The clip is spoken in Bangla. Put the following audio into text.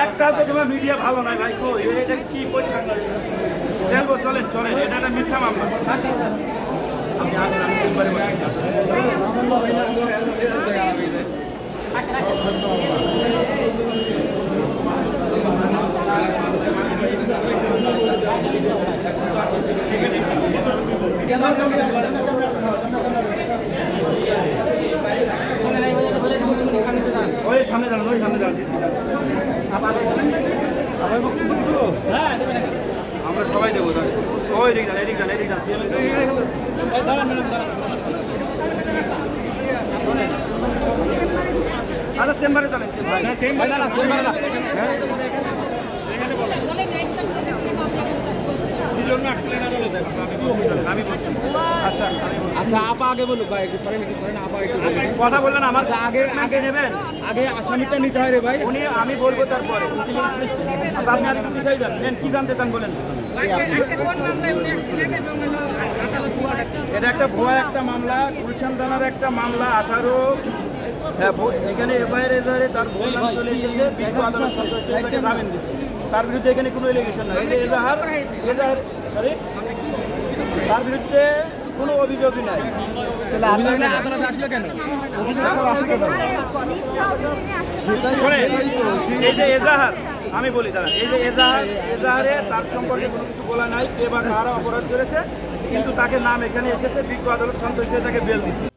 একটা তো তোমার মিডিয়া ভালো নয় ভাই, তো এটা কি পরিষ্কার দেখবো। চলেন চলেন, এটা একটা মিথ্যা মামলা। আমি আসেন, আমি একবারে ওই সামনে যান, ওই সামনে যান। আমরা সবাই দেবো, ওই দিক যান, এদিক যান, এদিক যান। আচ্ছা চেম্বারে চলেন, চেম্বারে আচ্ছা আপা আগে বলুক ভাই, কথা বললেন আমার আগে আগে নেবেন, আগে আসামিটা নিতে হয় রে ভাই। উনি আমি বলবো তারপরে। আচ্ছা আপনি আরেকটু বিষয় জানেন, কি জানতে চান বলেন। এটা একটা ভুয়া একটা মামলা, গুলশান থানার একটা মামলা। 18 এখানে এফআইআর তার ভুল নাম চলে এসেছে, বিজ্ঞ আদালত সন্তুষ্ট তাকে জামিন দিচ্ছে। তার বিরুদ্ধে এখানে কোনো এলিগেশন নাই। এই যে এজাহার সরি, তার বিরুদ্ধে কোনো অভিযোগই নাই। আদালতে আসলে কেন? এই যে এজাহার, আমি বলি দাঁড়ান, এই যে এজাহারে তার সম্পর্কে কোনো কিছু বলা নাই, কে বা কারা অপরাধ করেছে, কিন্তু তাকে নাম এখানে এসেছে, বিজ্ঞ আদালত সন্তুষ্ট তাকে বেল দিচ্ছে।